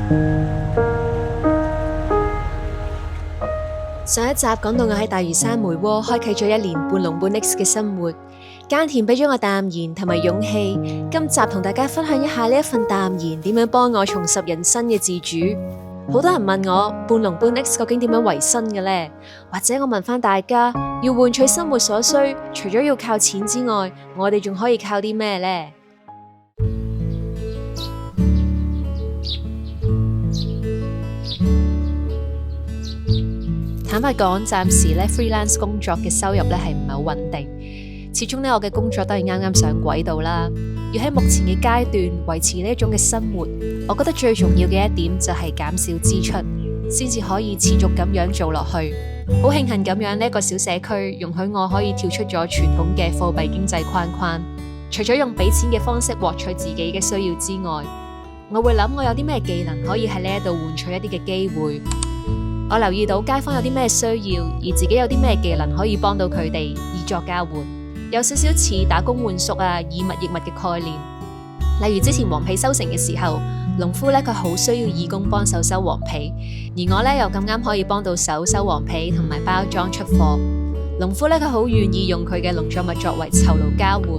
上一集講到我喺大嶼山梅窩開啟咗1年半農半 X 嘅生活，耕田俾咗我淡然同埋勇氣。今集同大家分享一下呢一份淡然點樣幫我重拾人生嘅自主。好多人問我半農半 X 究竟點樣維生嘅呢？或者我問翻大家，要換取生活所需，除咗要靠錢之外，我哋仲可以靠啲咩呢？坦白講，暫時咧 freelance 工作嘅收入咧係唔係好穩定，始終咧我嘅工作都係啱啱上軌道啦。要喺目前嘅階段維持呢一種嘅生活，我覺得最重要嘅一點就係減少支出，先至可以持續咁樣做落去。好慶幸咁樣呢一個小社區容許我可以跳出咗傳統嘅貨幣經濟框框，除咗用俾錢嘅方式獲取自己嘅需要之外，我會諗我有啲咩技能可以喺呢一度換取一啲嘅機會。我留意到街坊有啲咩需要，而自己有啲咩技能可以幫到佢哋，以作交換，有少少似打工換宿啊，以物易物嘅概念。例如之前黃皮收成嘅時候，農夫咧佢好需要義工幫手收黃皮，而我咧又咁啱可以幫到手收黃皮同埋包裝出貨。農夫咧佢好願意用佢嘅農作物作為酬勞交換，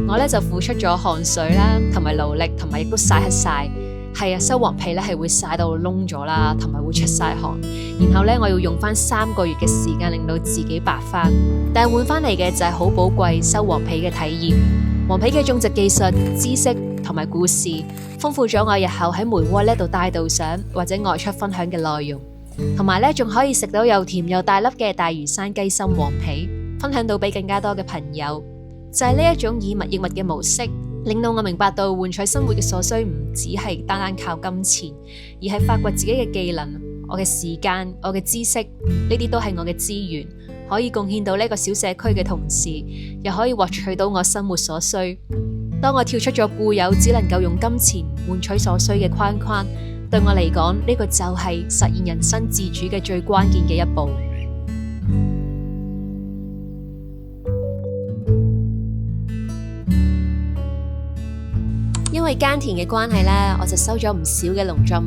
我咧就付出咗汗水啦，同埋勞力，同埋亦都曬黑晒。係啊，收黃皮咧係會曬到燶咗啦，同埋會出晒汗。然後咧我要用翻3個月嘅時間令到自己白翻，但係換翻嚟嘅就係好寶貴收黃皮嘅體驗。黃皮嘅種植技術、知識同埋故事，豐富咗我日後喺梅窩呢度帶導賞或者外出分享嘅內容。同埋咧仲可以食到又甜又大粒嘅大嶼山雞心黃皮，分享到俾更加多嘅朋友。就係呢一種以物易物嘅模式，令到我明白到換取生活嘅所需唔只係單單靠金錢，而係發掘自己嘅技能、我嘅時間、我嘅知識，呢啲都係我嘅資源，可以貢獻到呢個小社區嘅同時，又可以獲取到我生活所需。當我跳出咗固有只能夠用金錢換取所需嘅框框，對我嚟講，呢個就係實現人生自主嘅最關鍵嘅一步。因為耕田嘅關係呢，我就收咗唔少嘅農作物。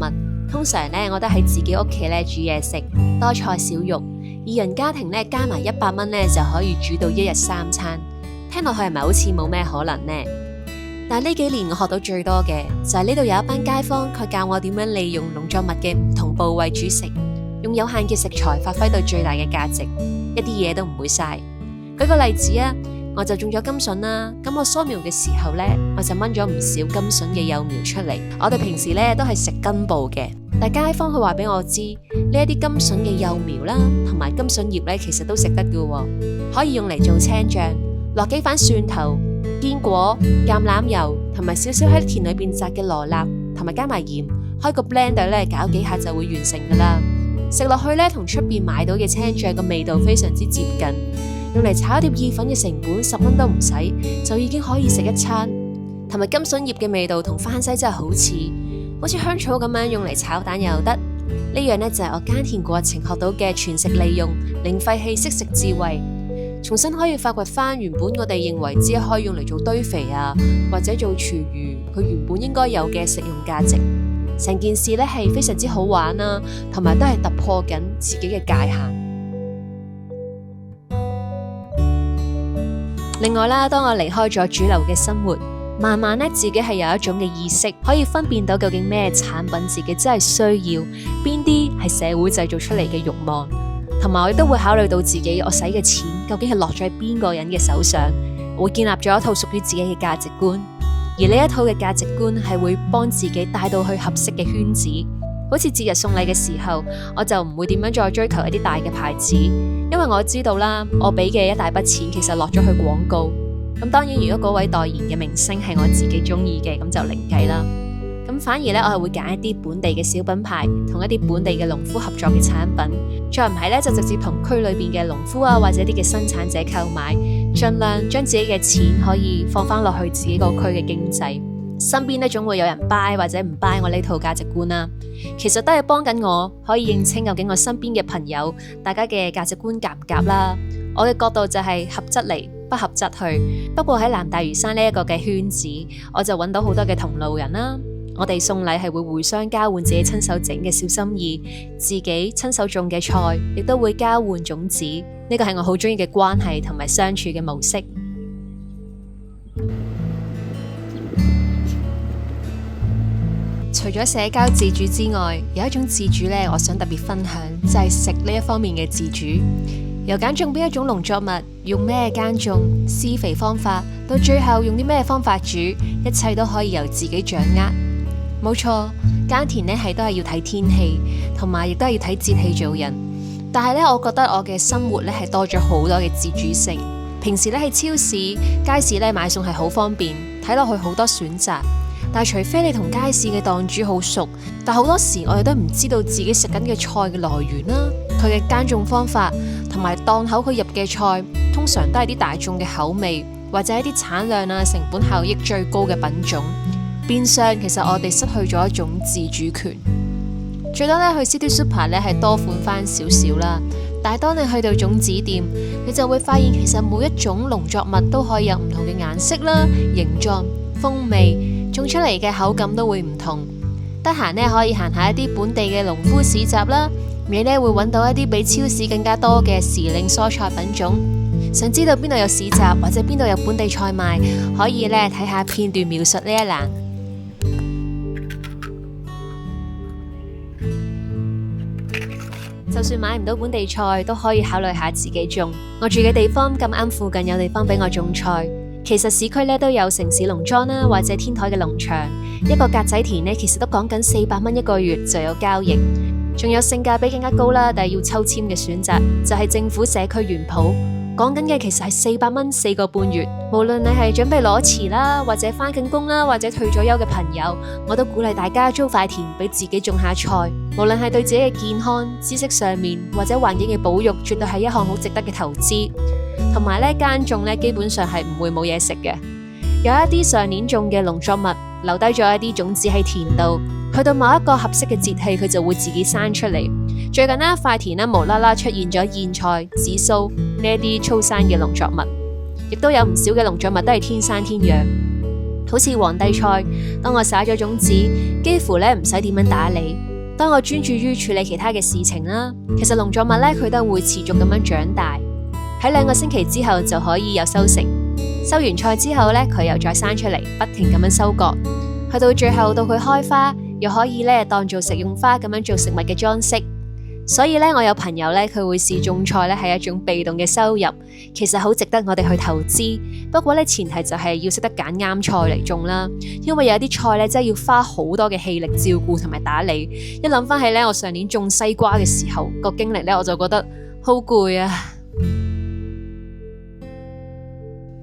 通常呢，我都喺自己屋企呢煮嘢食，多菜少肉。2人家庭呢，加埋100蚊呢就可以煮到1日3餐。聽落去係咪好似冇咩可能呢？但係呢幾年我學到最多嘅就係呢度有一班街坊，佢教我點樣利用農作物嘅唔同部位煮食，用有限嘅食材發揮到最大嘅價值，一啲嘢都唔會嘥。舉個例子啊，我就種咗甘筍啦，咁我疏苗嘅時候呢，我就掹咗唔少甘筍嘅幼苗出嚟。我哋平時呢都係食根部嘅，但街坊佢話俾我知，呢一啲甘筍嘅幼苗啦，同埋甘筍葉呢，其實都食得嘅，可以用嚟做青醬，落幾瓣蒜頭、堅果、橄欖油，同埋少少喺田裏邊摘嘅羅勒，同埋加埋鹽，開個 blender 呢，搞幾下就會完成噶啦。食落去呢，同出邊買到嘅青醬個味道非常之接近。用嚟炒一碟意粉嘅成本10蚊都唔使，就已經可以食一餐。同埋甘筍葉嘅味道同番西真係好似香草咁樣，用嚟炒蛋又得。呢樣呢，就係我耕田過程學到嘅全食利用、零廢棄惜食智慧，重新可以發掘翻原本我哋認為只係可以用嚟做堆肥啊，或者做廚餘，佢原本應該有嘅食用價值。成件事呢係非常之好玩啊，同埋都係突破緊自己嘅界限。另外啦，當我離開咗主流嘅生活，慢慢咧自己係有一種嘅意識，可以分辨到究竟咩產品自己真係需要，邊啲係社會製造出嚟嘅慾望，同埋我亦都會考慮到自己我使嘅錢究竟係落咗喺邊個人嘅手上，我會建立咗一套屬於自己嘅價值觀，而呢一套嘅價值觀係會幫自己帶到去合適嘅圈子。好似節日送禮嘅時候，我就唔會點樣再追求一啲大嘅牌子，因為我知道啦，我俾嘅一大筆錢其實落咗去廣告。咁當然，如果嗰位代言嘅明星係我自己中意嘅，咁就另計啦。咁反而呢，我係會揀一啲本地嘅小品牌，同一啲本地嘅農夫合作嘅產品，再唔係呢，就直接同區裏邊嘅農夫啊，或者啲嘅生產者購買，盡量將自己嘅錢可以放翻落去自己個區嘅經濟。身邊呢總會有人 buy 或者唔 buy 我呢套價值觀啦，其實都係幫緊我可以認清究竟我身邊嘅朋友大家嘅價值觀夾唔夾啦。我嘅角度就係合則嚟，不合則去。不過喺南大嶼山呢一個嘅圈子，我就揾到好多嘅同路人啦。我哋送禮係會互相交換自己親手整嘅小心意，自己親手種嘅菜亦都會交換種子。呢個係我好鍾意嘅關係同埋相處嘅模式。除咗社交自主之外，有一種自主呢，我想特別分享，就係食呢一方面嘅自主。由揀種邊一種農作物，用咩耕種、施肥方法，到最後用啲咩方法煮，一切都可以由自己掌握。冇錯，耕田呢係都係要睇天氣，同埋亦都係要睇節氣做人。但係呢，我覺得我嘅生活呢係多咗好多嘅自主性。平時呢喺超市、街市呢買餸係好方便，睇落去好多選擇。但係除非你同街市嘅檔主好熟，但好多時我哋都唔知道自己食緊嘅菜嘅來源啦，佢嘅耕種方法，同埋檔口佢入嘅菜，通常都係啲大眾嘅口味，或者一啲產量啊、成本效益最高嘅品種。變相其實我哋失去咗一種自主權。最多咧去 City Super 咧係多款翻少少啦，但係當你去到種子店，你就會發現其實每一種農作物都可以有唔同嘅顏色啦、形狀、風味。種出嚟嘅口感都會唔同。得閒呢可以行下一啲本地嘅農夫市集啦，你呢會揾到一啲比超市更加多嘅時令蔬菜品種。想知道邊度有市集或者邊度有本地菜賣，可以呢睇下片段描述呢一欄。就算買唔到本地菜，都可以考慮下自己種。我住嘅地方咁啱附近有地方俾我種菜。其實市區咧都有城市農莊啦，或者天台嘅農場，一個格仔田呢，其實都講緊400蚊一個月就有交易，仲有性價比更加高啦，但係要抽籤嘅選擇就係政府社區園圃，講緊嘅其實係400蚊4個半月。無論你係準備攞辭啦，或者返緊工啦，或者退咗休嘅朋友，我都鼓勵大家租塊田俾自己種下菜。無論係對自己嘅健康、知識上面，或者環境嘅保育，絕對係一項好值得嘅投資。同埋咧，耕種咧基本上係唔會冇嘢食嘅。有一啲上年種嘅農作物留低咗一啲種子喺田度，去到某一個合適嘅節氣，佢就會自己生出嚟。最近呢塊田呢無啦啦出現咗莧菜、紫蘇呢一啲粗生嘅農作物，亦都有唔少嘅農作物都係天生天養。好似皇帝菜，當我撒咗種子，幾乎咧唔使點樣打理。當我專注於處理其他嘅事情啦，其實農作物咧佢都會持續咁樣長大。喺2個星期之後就可以有收成，收完菜之後呢，佢又再生出嚟，不停咁樣收割，去到最後到佢開花，又可以呢當做食用花咁樣做食物嘅裝飾。所以呢，我有朋友呢，佢會視種菜呢係一種被動嘅收入，其實好值得我哋去投資。不過呢，前提就係要識得揀啱菜嚟種啦，因為有啲菜呢，真係要花好多嘅氣力照顧同埋打理。一諗翻起呢，我上年種西瓜嘅時候個經歷呢，我就覺得好攰啊。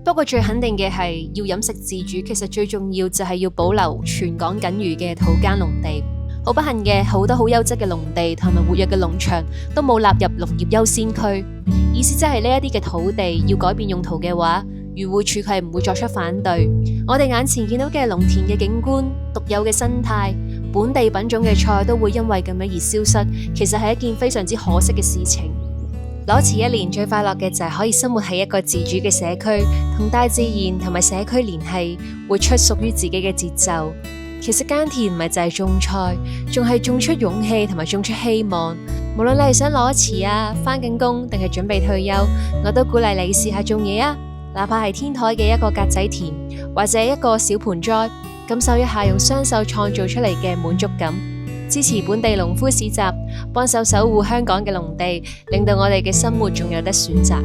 不過最肯定嘅係要飲食自主，其實最重要就係要保留全港僅餘嘅土耕農地。好不幸嘅，好多好優質嘅農地同埋活躍嘅農場都冇納入農業優先區。意思即係呢一啲嘅土地要改變用途嘅話，漁護署係唔會作出反對。我哋眼前見到嘅農田嘅景觀、獨有嘅生態、本地品種嘅菜都會因為咁樣而消失，其實係一件非常之可惜嘅事情。裸辭1年最快樂嘅就係可以生活喺一個自主嘅社區，同大自然同埋社區聯繫，活出屬於自己嘅節奏。其實耕田唔係就係種菜，仲係種出勇氣同埋種出希望。無論你係想裸辭啊、返緊工定係準備退休，我都鼓勵你試下種嘢啊！哪怕係天台嘅一個格仔田，或者一個小盆栽，感受一下用雙手創造出嚟嘅滿足感。支持本地農夫市集，幫手守護香港嘅農地，令到我哋嘅生活仲有得選擇。